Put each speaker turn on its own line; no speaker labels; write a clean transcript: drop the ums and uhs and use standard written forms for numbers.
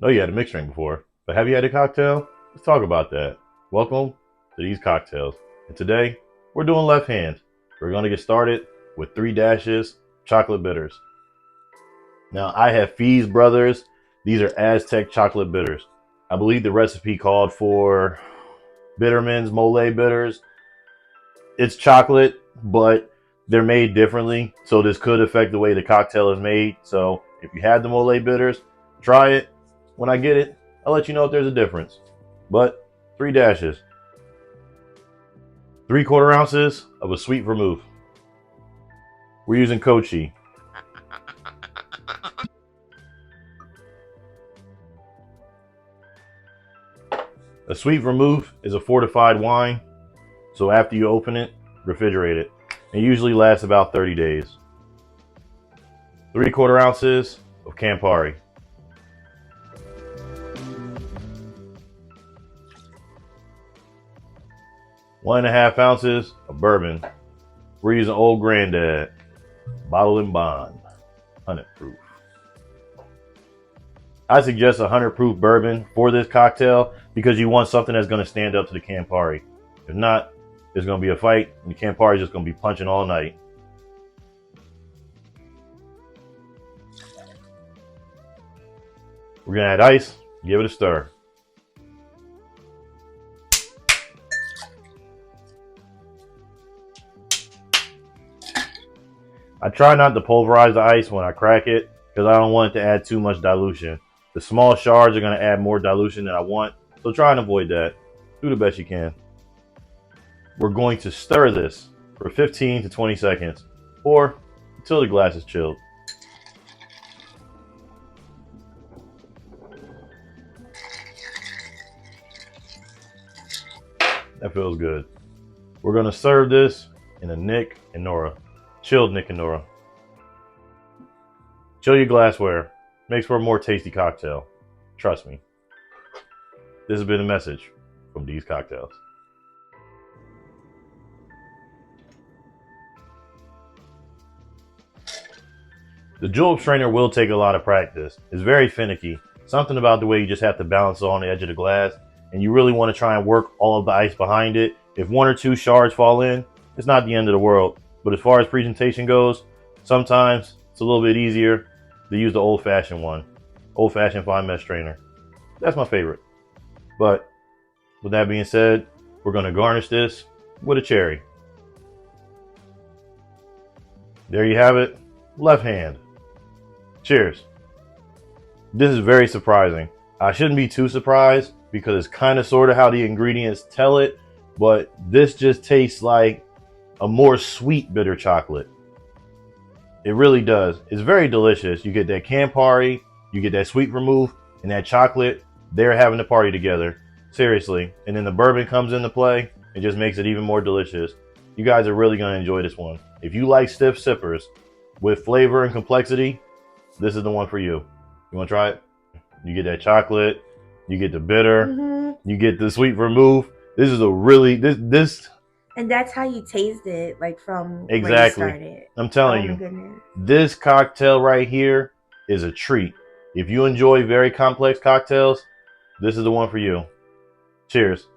know you had a mixed drink before, but have you had a cocktail? Let's talk about that. Welcome to these cocktails. And today, we're doing left hand. We're going to get started with 3 dashes chocolate bitters. Now, I have Fee's Brothers. These are Aztec chocolate bitters. I believe the recipe called for Bittermen's Mole bitters. It's chocolate, but they're made differently, so this could affect the way the cocktail is made. So if you have the Mole bitters, try it. When I get it, I'll let you know if there's a difference. But 3 dashes. 3/4 ounces of a sweet vermouth. We're using Coupe. A sweet vermouth is a fortified wine, so after you open it, refrigerate it. It usually lasts about 30 days. 3/4 ounces of Campari. 1.5 ounces of bourbon. We're using Old Grandad, bottled and bond, 100 proof. I suggest 100 proof bourbon for this cocktail because you want something that's going to stand up to the Campari. If not, there's going to be a fight and the Campari is just going to be punching all night. We're going to add ice, give it a stir. I try not to pulverize the ice when I crack it because I don't want it to add too much dilution. The small shards are going to add more dilution than I want, so try and avoid that. Do the best you can. We're going to stir this for 15 to 20 seconds or until the glass is chilled. That feels good. We're going to serve this in a Nick and Nora. Chilled Nick and Nora. Chill your glassware. Makes for a more tasty cocktail. Trust me. This has been a message from these cocktails. The julep strainer will take a lot of practice. It's very finicky. Something about the way you just have to balance it on the edge of the glass, and you really want to try and work all of the ice behind it. If 1 or 2 shards fall in, it's not the end of the world. But as far as presentation goes, sometimes it's a little bit easier to use the old-fashioned one. Old-fashioned fine mesh strainer. That's my favorite. But with that being said, we're going to garnish this with a cherry. There you have it. Left hand. Cheers. This is very surprising. I shouldn't be too surprised because it's kind of sort of how the ingredients tell it, but this just tastes like a more sweet bitter chocolate. It really does. It's very delicious. You get that Campari, you get that sweet vermouth, and that chocolate. They're having a party together. Seriously. And then the bourbon comes into play. It just makes it even more delicious. You guys are really going to enjoy this one. If you like stiff sippers with flavor and complexity, this is the one for you. You want to try it? You get that chocolate, you get the bitter, you get the sweet vermouth. This is a really, this
and that's how you taste it, like from
exactly.
where you started.
I'm telling you, this cocktail right here is a treat. If you enjoy very complex cocktails, this is the one for you. Cheers.